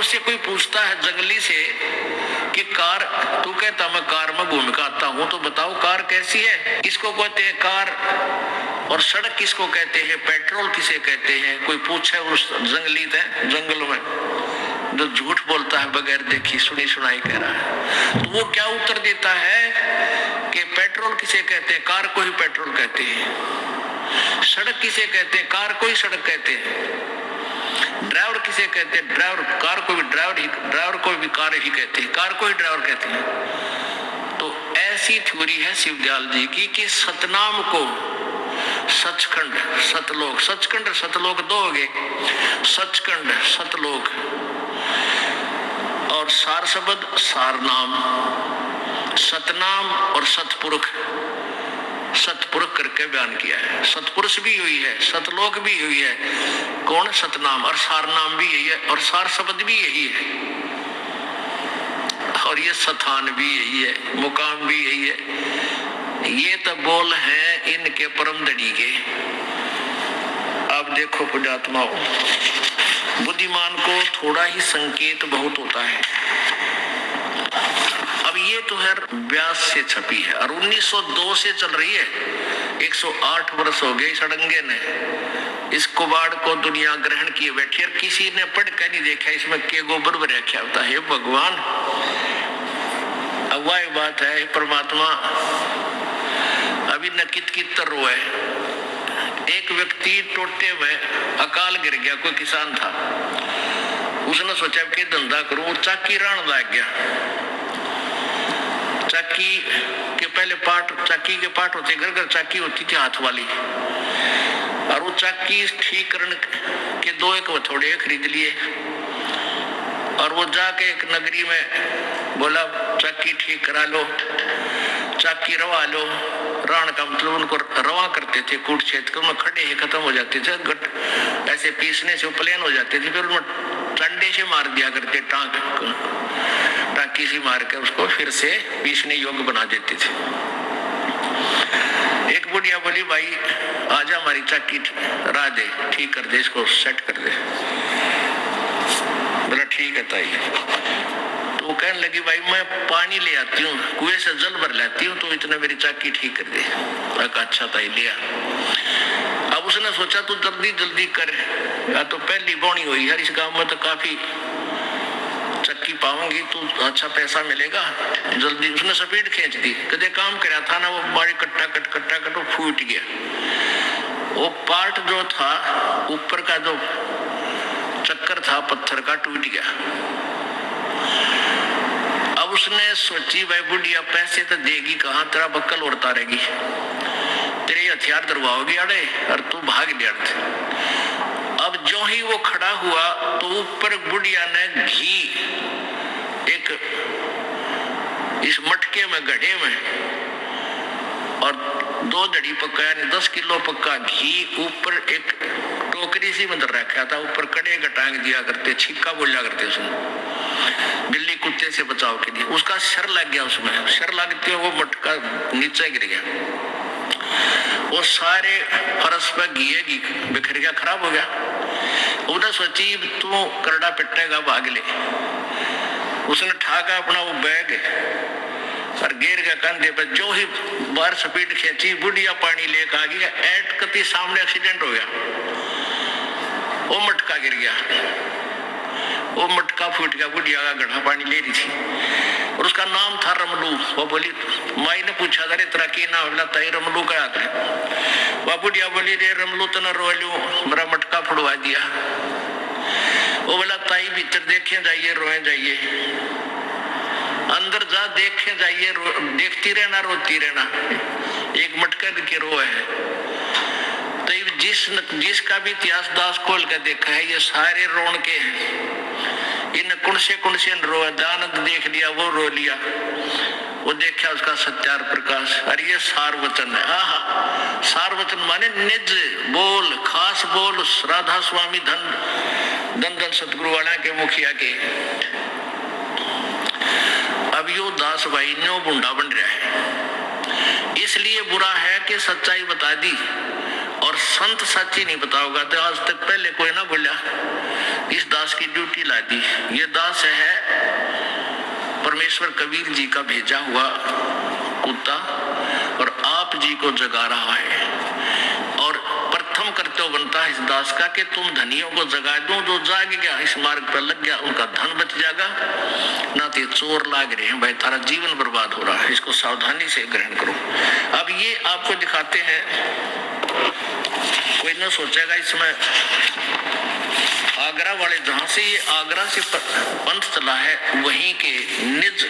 उससे कोई पूछता है जंगली से कि कार, तू कहता मैं कार में घूम के आता हूं, तो बताओ कार कैसी है, किसको कहते हैं कार, और सड़क किसको कहते हैं, पेट्रोल किसे कहते हैं। कोई पूछे उस जंगली से, जंगल में जो झूठ बोलता है बगैर देखी सुनी सुनाई कह रहा है, तो वो क्या उत्तर देता है कि पेट्रोल किसे कहते हैं, कार को ही पेट्रोल कहते हैं। सड़क किसे कहते हैं, कार को ही सड़क कहते हैं। ड्राइवर किसे कहते हैं, ड्राइवर, कार को भी ड्राइवर को भी कार ही कहते हैं, कार को ही ड्राइवर कहते हैं। तो ऐसी थ्योरी है शिवदयाल जी की कि सतनाम को सचखंड सतलोक, सचखंड सतलोक दो हो गए, सचखंड सतलोक और सार शब्द सार नाम, सतनाम और सतपुरुष, सतपुरुष करके बयान किया है। सतपुरुष भी हुई है, सतलोक भी हुई है, कौन, सतनाम, और सार नाम भी यही है, और सार शब्द भी यही है, और ये स्थान भी यही है, मुकाम भी यही है। ये तो बोल है इनके परम धनी के। अब देखो पुण्यात्माओ, बुद्धिमान को थोड़ा ही संकेत बहुत होता है। अब ये तो है व्यास से छपी है और 1902 से चल रही है, 108 वर्ष हो गए सड़ंगे ने इस कुबाड़ को दुनिया ग्रहण किए बैठी, और किसी ने पढ़ कर नहीं देखा इसमें के गोबर में रखा होता है। भगवान, अब वह बात है परमात्मा अभी नकित की तरह है। एक व्यक्ति टोटे में अकाल गिर गया, कोई किसान था, उसने सोचा कि धंधा करूं, चाकी राण लग गया। चाकी के पहले पार्ट, चाकी के पार्ट होते, घर घर चाकी होती थी हाथ वाली, और वो चाकी ठीक करने के 2-1 हथौड़े खरीद लिए, और वो जाके एक नगरी में बोला चाकी ठीक करा लो, चाकी रवा लो। राण का मतलब उनको रवा करते थे, कूट छेद कर उनमें खड़े ही खत्म हो जाते थे, गट ऐसे पीसने से प्लेन हो जाते थे, फिर उनमें डंडे से मार दिया करते, टांकी से मार कर उसको फिर से पीसने योग्य बना देते थे। एक बुढ़िया बोली भाई आजा हमारी चाकी राह दे, ठीक कर दे, इसको सेट कर दे। बोला ठीक है ताई। तो वो कहने लगी भाई मैं पानी ले आती हूँ, कुएं से जल भर लाती हूँ, तो इतना मेरी चाकी ठीक कर दे। अच्छा ताई लिया। अब उसने सोचा तू जल्दी जल्दी कर, या तो पहली बोनी हुई है इस गांव में तो काफी चक्की पाऊंगी तो अच्छा पैसा मिलेगा, जल्दी। उसने स्पीड खींच दी, कदे काम करा था ना, वो बारी कट्टा कट वो फूट गया। वो पार्ट जो था ऊपर का जो चक्कर था पत्थर का, टूट गया। अब उसने सोची भाई बुढ़िया पैसे तो देगी कहाँ, तेरा बक्कल और तारेगी, तेरे हथियार दरवाओगी अड़े और तू भाग लिया। अब जो ही वो खड़ा हुआ तो ऊपर बुढ़िया ने घी एक इस मटके में गड्ढे में और 2 दड़ी पक्का यानी 10 किलो पक्का घी ऊपर एक टोकरी सी अंदर रखा था, ऊपर कड़े टांग दिया करते, छिक्का बोला करते उसमें, बिल्ली कुत्ते से बचाव के लिए। उसका सर लग गया, उसमें सर लगते वो मटका नीचे गिर गया, वो सारे फरस पर घी बिखर गया, खराब हो गया। उधर सोची तू करड़ा पिटेगा, भाग ले। उसने ठाका अपना वो बैग और गिर के कंधे पर, जो ही बाहर स्पीड खींची बुढ़िया पानी लेकर आ गया, एट कती सामने एक्सीडेंट हो गया, वो मटका गिर गया, वो मटका फूट गया, बुढ़िया का गड्ढा पानी ले रही थी और उसका नाम था रमलू। वो बोली, माई ने पूछा था तेरा की नाम, बोला ताई रमलू का आता है। वह बुढ़िया बोली रे रमलू तो न रो लू, मेरा मटका फुड़वा दिया। वो बोला ताई भीतर देखे जाइए, रोए जाइए, अंदर जा देखे जाइए, देखती रहना रोती रहना, एक मटका के रो है। तो जिसका भी इतिहास दास खोल कर देखा है, ये सारे रोन के हैं, इन कुण से रो, दानंद देख लिया वो रो लिया, वो देखा उसका सत्यार प्रकाश। और ये सार वचन है, आहा, सार वचन माने निज बोल, खास बोल, राधा स्वामी धन सतगुरु वाला के मुखिया के। अब यो दास भाई न्यो बुंडा बन रहा है, इसलिए बुरा है कि सच्चाई बता दी और संत सच्ची नहीं बताओगा। तो आज तक पहले कोई ना बोला इस दास की ड्यूटी ला दी। ये दास है परमेश्वर कबीर जी का भेजा हुआ कुत्ता और आप जी को जगा रहा है। और प्रथम कर्तव्य बनता है इस दास का कि तुम धनियों को जगा दो, जो जाग गया इस मार्ग पर लग गया उनका धन बच जाएगा, ना तो चोर लाग रहे हैं भाई, तारा जीवन बर्बाद हो रहा है, इसको सावधानी से ग्रहण करो। अब ये आपको दिखाते हैं, कोई ना सोचेगा इसमें आगरा वाले, जहां से ये आगरा से पंथ चला है वहीं के निज,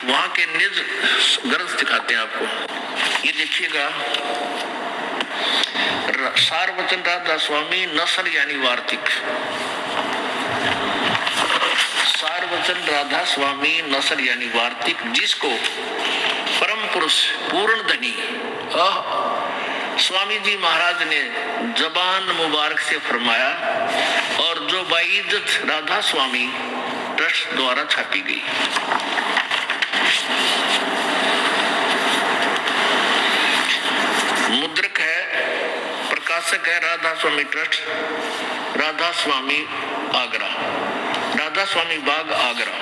वहां के निज गर्ज दिखाते हैं आपको। ये देखिएगा, सारवचन राधा स्वामी नसर यानी वार्तिक, सारवचन राधा स्वामी नसर यानी वार्तिक, जिसको परम पुरुष पूर्ण धनी स्वामी जी महाराज ने जबान मुबारक से फरमाया और जो बाइज्जत राधा स्वामी ट्रस्ट द्वारा छापी गई। मुद्रक है, प्रकाशक है राधा स्वामी ट्रस्ट, राधा स्वामी आगरा, राधा स्वामी बाग आगरा।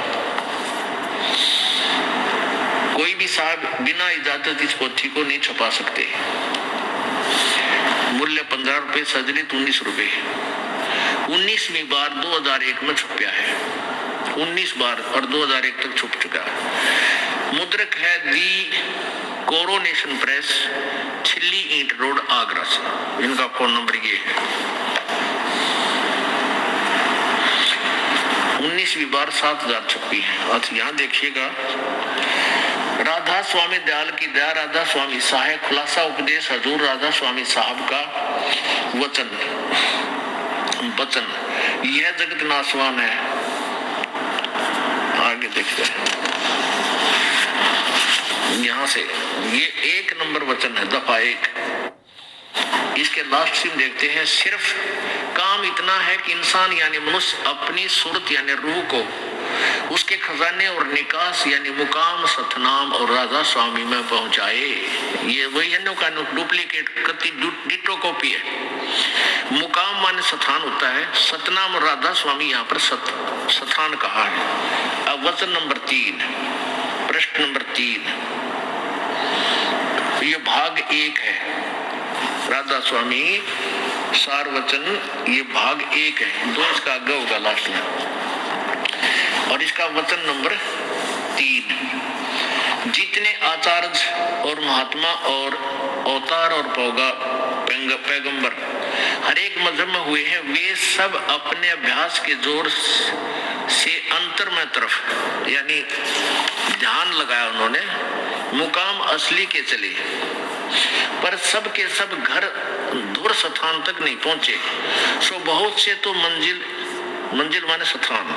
कोई भी साहब बिना इजाजत इस पोथी को नहीं छपा सकते। मूल्य 15 रुपए, सजलित 19 रुपए। 19वीं बार 2001 में छपया है, 19 बार और 2001 तक छुप चुका है। मुद्रक है दी कोरोनेशन प्रेस, छिल्ली ईंट रोड आगरा से। इनका फोन नंबर ये है। 19वीं बार 7000 छपी है। अच्छा यहाँ देखिएगा, राधा स्वामी दयाल की दया, राधा स्वामी साहेब, खुलासा उपदेश हजूर राधा स्वामी साहब का वचन, यह जगत नासवान है। आगे देखते हैं, यहां से ये 1 नंबर वचन है, दफा 1। इसके लास्ट सीन देखते हैं, सिर्फ काम इतना है कि इंसान यानी मनुष्य अपनी सूरत यानी रूह को उसके खजाने और निकास यानी मुकाम सतनाम और राधा स्वामी में पहुंचाए। ये वही है का डुप्लीकेट कति डिटो कॉपी है। मुकाम माने स्थान होता है, सतनाम और राधा स्वामी यहाँ पर स्थान कहा है। अब वचन नंबर 3, प्रश्न नंबर 3, ये भाग 1 है, राधा स्वामी सार वचन, ये भाग 1 है, 2 इसका आगे होगा लास्ट में। और इसका वचन नंबर 3, जितने आचार्य और महात्मा और अवतार और पैगंबर हर एक मजहब में हुए हैं, वे सब अपने अभ्यास के जोर से अंतर में तरफ यानी ध्यान लगाया उन्होंने, मुकाम असली के चले, पर सब के सब घर दूर स्थान तक नहीं पहुंचे। सो बहुत से तो मंजिल माने स्थान,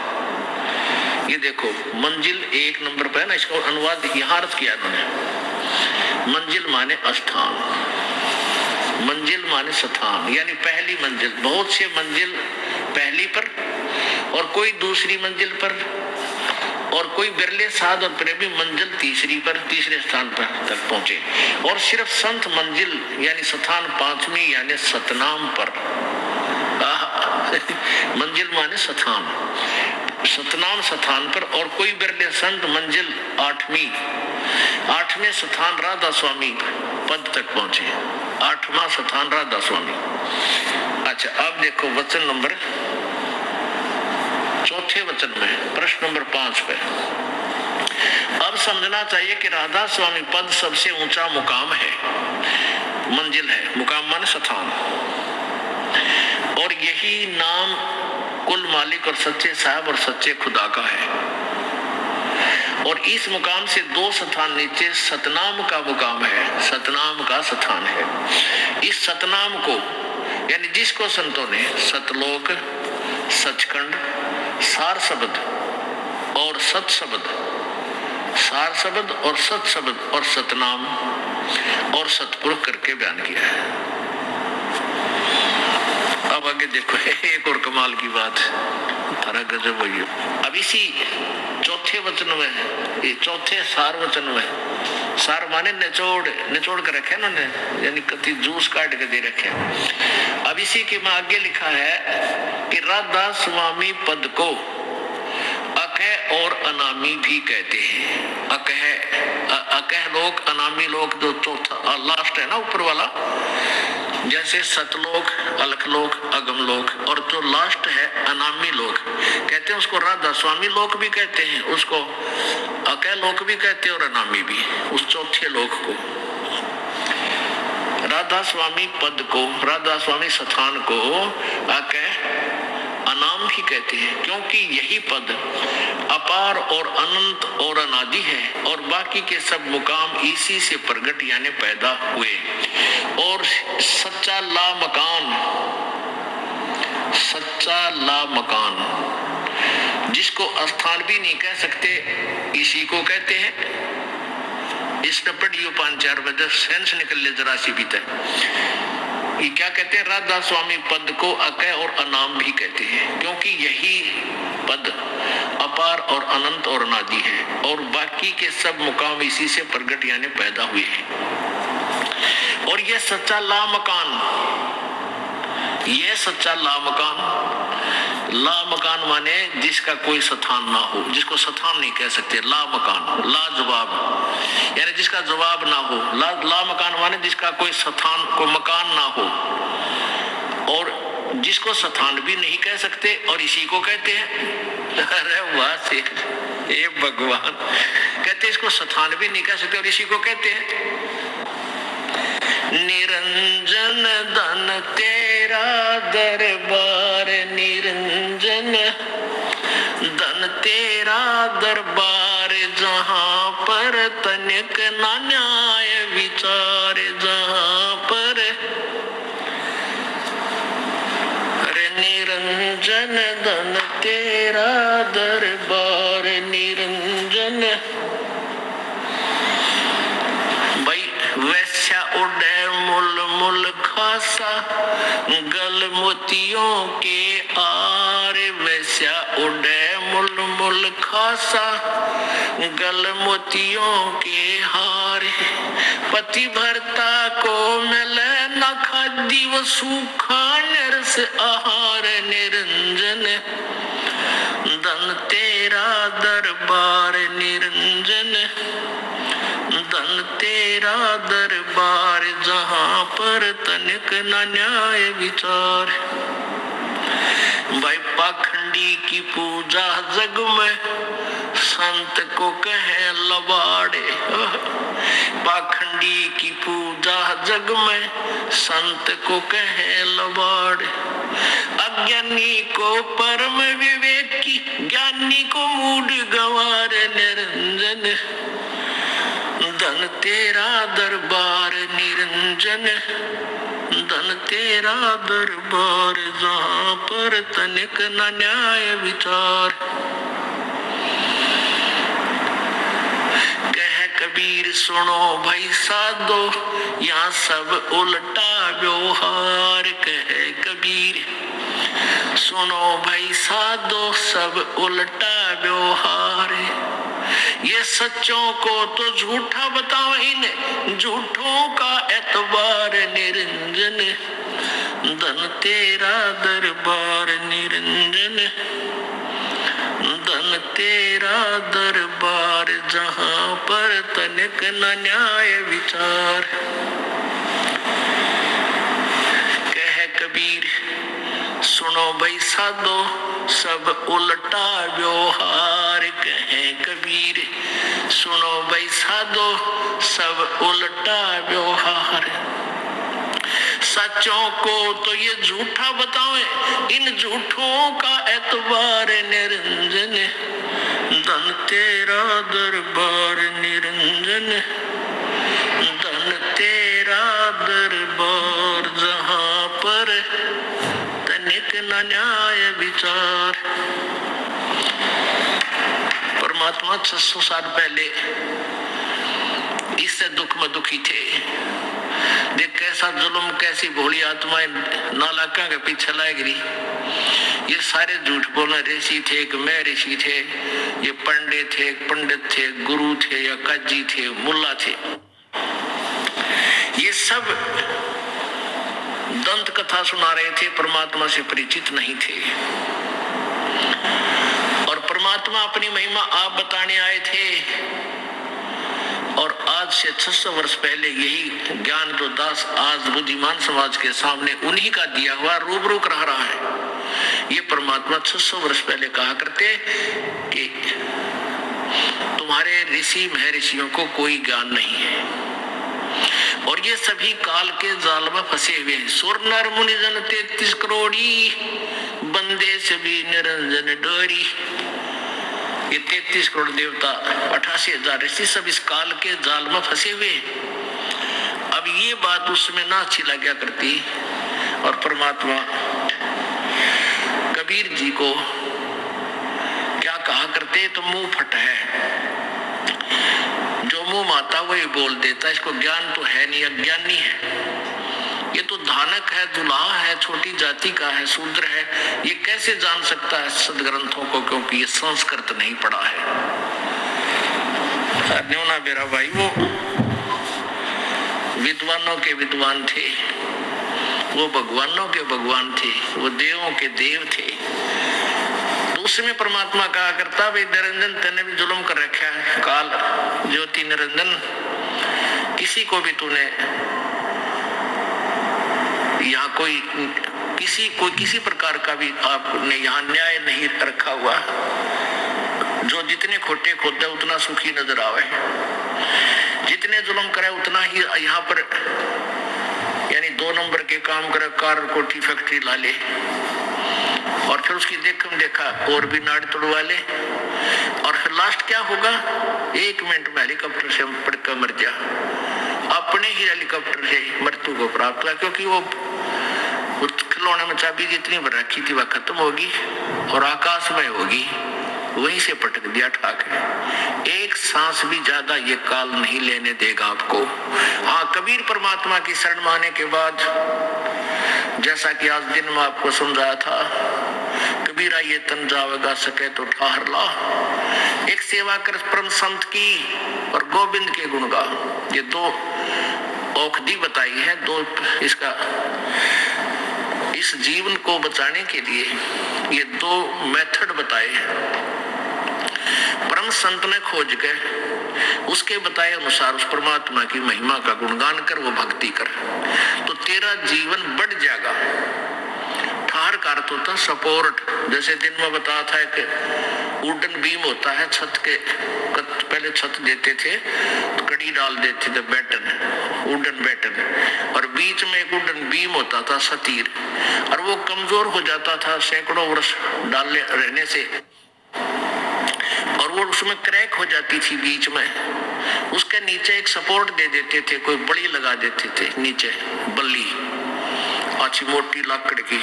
ये देखो मंजिल 1 नंबर पे है ना, इसका अनुवाद यहाँ अर्थ किया उन्होंने। मंजिल माने स्थान, मंजिल माने स्थान यानी पहली मंजिल। बहुत से मंजिल पहली पर और कोई दूसरी मंजिल पर और कोई बिरले साध और प्रेमी मंजिल तीसरी पर, तीसरे स्थान पर तक पहुंचे। और सिर्फ संत मंजिल यानी स्थान 5वीं यानी सतनाम पर। मंजिल माने स्थान, सतनाम स्थान पर, और कोई बिरले संत मंजिल 8वें स्थान राधा स्वामी पद तक पहुंचे। 8वां स्थान राधा स्वामी। अच्छा अब देखो वचन नंबर 4 वचन में, प्रश्न नंबर 5 पे। अब समझना चाहिए कि राधा स्वामी पद सबसे ऊंचा मुकाम है, मंजिल है, मुकाम माने स्थान, और यही नाम कुल मालिक और सच्चे साहब और सच्चे खुदा का है। और इस मुकाम से 2 स्थान नीचे सतनाम का मुकाम है, सतनाम का स्थान है। इस सतनाम को यानी जिसको संतों ने सतलोक, सचखंड, सार शब्द और सत शब्द, सार शब्द और सत शब्द और सतनाम और सतपुरुष करके बयान किया है। अब आगे देखो एक और कमाल की बात, तारा गजब हुई। अब इसी 4 वचन में, ये 4 सार वचन में, सार माने निचोड़ कर रखे ना, यानी कति जूस काट के दे रखे। अब इसी के में आगे लिखा है कि राधा स्वामी पद को अकह और अनामी भी कहते हैं। अकह लोक, अनामी लोक जो चौथा लास्ट है ना ऊपर वाला, जैसे सतलोक, अलखलोक, अगमलोक, और जो लास्ट है अनामी लोक कहते हैं, उसको राधा स्वामी लोक भी कहते हैं, उसको अकह लोक भी कहते हैं और अनामी भी, उस चौथे लोक को। राधा स्वामी पद को, राधा स्वामी स्थान को अकह अनाम भी कहते हैं, क्योंकि यही पद अपार और अनंत और अनादि है, और बाकी के सब मुकाम इसी से प्रगट यानी पैदा हुए। और सच्चा ला मकान, सच्चा ला मकान जिसको स्थान भी नहीं कह सकते, इसी को कहते हैं। इसने पढ़ियो 5-4 बजे सेंस निकल ले जरा सी भी तक। ये क्या कहते हैं? राधा स्वामी पद को अकह और अनाम भी कहते हैं, क्योंकि यही पद अपार और अनंत और अनादि है, और बाकी के सब मुकाम इसी से प्रगट यानी पैदा हुए हैं। और ये सच्चा ला मकान, ये सच्चा ला मकान माने जिसका कोई स्थान ना हो, जिसको स्थान नहीं कह सकते। ला मकान, ला जवाब यानी जिसका जवाब ना हो। ला मकान माने जिसका कोई स्थान, कोई मकान ना हो, और जिसको स्थान भी नहीं कह सकते, और इसी को कहते हैं। अरे वाह से हे भगवान, कहते इसको स्थान भी नहीं कह सकते और इसी को कहते हैं। निरंजन धन तेरा दरबार, निरंजन धन तेरा दरबार, जहाँ पर तनिक ना न्याय विचार, जहाँ पर अरे निरंजन धन तेरा दरबार, निरंजन। भाई वैश्या उड़े मुल मुल खासा, गल मोतियों के आर, वैश्या उड़े मुल मुल खासा, गल मोतियों के हार, पति भरता को मिले न खादी वो सूखा नरस आहार, निरंजन धन तेरा दरबार, निरंजन धन तेरा दरबार, जहाँ पर तनिक न न्याय विचार। भाई पाखंडी की पूजा जग में, संत को कहे लबाड़े। पाखंडी की पूजा जग में, संत को कहे लबाड़े। अज्ञानी को परम विवेकी, ज्ञानी को मूड गंवार, निरंजन धन तेरा दरबार, निरंजन धन तेरा दरबार, जहाँ पर तनिक न न्याय विचार। कह कबीर सुनो भाई साधो, यहाँ सब उल्टा व्यवहार। कह कबीर सुनो भाई साधो, सब उल्टा व्यवहार। ये सच्चों को तो झूठा बताओ, इन झूठों का एतबार, निरंजन धन तेरा दरबार, निरंजन धन तेरा दरबार, जहाँ पर तनिक न न्याय विचार। कह कबीर सुनो भाई साधो, सब उल्टा व्यवहार। कहे कबीर सुनो भाई साधो, सब उल्टा व्यवहार। सच्चों को तो ये झूठा बताओ, इन झूठों का एतबार, निरंजन धन तेरा दरबार, निरंजन धन तेरा दरबार, जहाँ पर तनिक न न्याय विचार। परमात्मा 600 साल पहले इससे दुख में दुखी थे। देख कैसा जुल्म, कैसी भोली आत्माएं नालाका के पीछे लाई गिरी। ये सारे झूठ बोलने ऋषि थे, एक मैं ऋषि थे, ये पंडित थे, पंडित थे, गुरु थे या काजी थे, मुल्ला थे। ये सब दंत कथा कथा सुना रहे थे, परमात्मा से परिचित नहीं थे। और परमात्मा अपनी महिमा आप बताने आए थे। और आज से 600 वर्ष पहले यही ज्ञान जो दास आज बुद्धिमान समाज के सामने उन्हीं का दिया हुआ रूबरूक रहा है। ये परमात्मा 600 वर्ष पहले कहा करते कि तुम्हारे ऋषि महर्षियों को कोई ज्ञान नहीं है और ये सभी काल के जाल में फंसे हुए हैं। सुर नर मुनि जन 33 करोड़ी, बंदे सभी निरंजन डोरी। ये 33 करोड़ देवता, 88,000 ऋषि सब इस काल के जाल में फंसे हुए। अब ये बात उसमें ना अच्छी लगा करती और परमात्मा कबीर जी को क्या कहा करते, तो मुंह फट है, जो मुंह माता वही बोल देता, इसको ज्ञान तो है नहीं, अज्ञानी है। ये तो धानक है, दुल्हा है, छोटी जाति का है, शूद्र है, ये कैसे जान सकता है सदग्रंथों को, क्योंकि ये संस्कृत नहीं पढ़ा है। ना मेरा भाई वो विद्वानों के विद्वान थे, वो भगवानों के भगवान थे, वो देवों के देव थे। तो उसमें परमात्मा कहा करता, भाई निरंजन तेने भी जुल्म कर रखा है, काल ज्योति निरंजन, किसी को भी तूने यहाँ कोई किसी प्रकार का भी आपने यहाँ न्याय नहीं रखा हुआ। जो जितने खोटे खोदे उतना सुखी नजर आवे, जितने जुल्म करे उतना ही यहाँ पर, यानी 2 नंबर के काम करे, कार कोठी फैक्ट्री ला ले और फिर उसकी देखा और भी नाड़ तोड़वा ले, और फिर लास्ट क्या होगा, 1 मिनट में हेलीकॉप्टर से पड़कर मर जा। अपने ही हेलीकॉप्टर से मृत्यु को प्राप्त हुआ, क्योंकि वो खिलौने में चाबी जितनी भर रखी थी वह खत्म होगी और आकाश में होगी, वहीं से पटक दिया ठाक। एक सांस भी ज्यादा ये काल नहीं लेने देगा आपको। हाँ, कबीर परमात्मा की शरण में आने के बाद, जैसा कि आज दिन में आपको समझाया था, कबीरा ये तन जावेगा सके तो ठहर ला, एक सेवा कर परम संत की और गोविंद के गुण गा। ये 2 औषधि बताई है, 2 इसका इस जीवन को बचाने के लिए ये 2 मेथड बताए परम संत ने खोज के, उसके बताए अनुसार उस परमात्मा की महिमा का गुणगान कर, वो भक्ति कर, तो तेरा जीवन बढ़ जाएगा। ठहर का अर्थ होता सपोर्ट, जैसे दिन में बताया था कि वुडन बीम होता है छत के, पहले छत देते थे तो कड़ी डाल देते थे, बैटन, वुडन बैटन, और बीच में एक वुडन बीम होता था सतीर, और वो कमजोर हो जाता था सैकड़ों वर्ष डालने रहने से, और वो उसमें क्रैक हो जाती थी बीच में, उसके नीचे एक सपोर्ट दे देते थे, कोई बड़ी लगा देते थे नीचे, बल्ली अच्छी मोटी लकड़ की,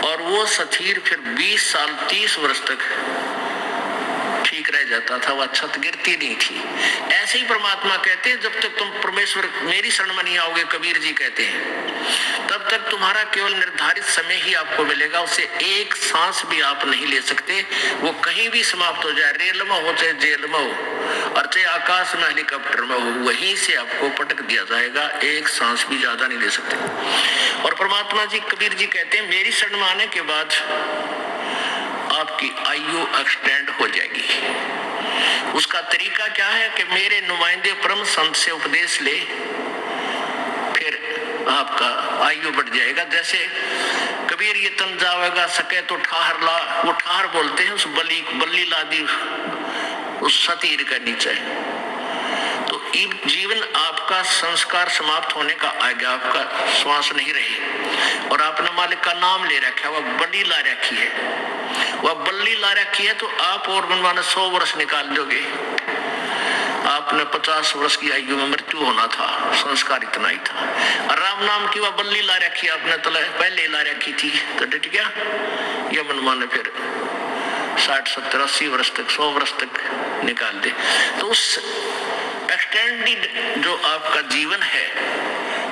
और वो सतीर फिर 20 साल 30 वर्ष तक ठीक रह जाता था, वह छत गिरती नहीं थी। ऐसे ही परमात्मा कहते हैं, जब तक तुम परमेश्वर मेरी शरण में नहीं आओगे, कबीर जी कहते हैं, तब तक तुम्हारा केवल निर्धारित समय ही आपको मिलेगा, उससे एक सांस भी आप नहीं ले सकते। वो कहीं भी समाप्त हो जाए, रेल में हो चाहे जेल में हो और चाहे आकाश में हेलीकॉप्टर में हो, वहीं से आपको पटक दिया जाएगा, एक सांस भी ज्यादा नहीं ले सकते। और परमात्मा जी कबीर जी कहते हैं, मेरी शरण में आने के बाद आपकी आयु एक्सटेंड हो जाएगी। उसका तरीका क्या है कि मेरे नुमाइंदे परम संत से उपदेश ले, फिर आपका आयु बढ़ जाएगा। जैसे कबीर ये तन जावेगा सके तो ठहर ला, वो ठहर बोलते हैं उस बल्ली ला दी उस सतीर का नीचे, तो जीवन आपका संस्कार समाप्त होने का आगे, आपका श्वास नहीं रही, और आपने मालिक का नाम ले रखा है, वह बल्ली ला रखी है, वह बल्ली ला रखी है, तो आप और बनवाने 100 वर्ष निकाल दोगे। आपने 50 वर्ष की आयु में मृत्यु होना था, संस्कार इतना ही था। और राम नाम की वह बल्ली ला रखी, आपने पहले ला रखी थी, तो डट गया, ये मनमाने फिर 60 70 80 वर्ष तक 100 वर्ष तक निकाल दे। तो उस एक्सटेंडेड जो आपका जीवन है,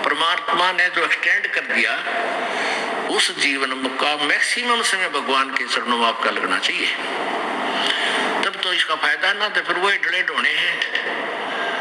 परमात्मा ने जो एक्सटेंड कर दिया, उस जीवन का मैक्सिमम समय भगवान के चरणों में आपका लगना चाहिए, तब तो इसका फायदा ना, तो फिर वही डले ढोने हैं।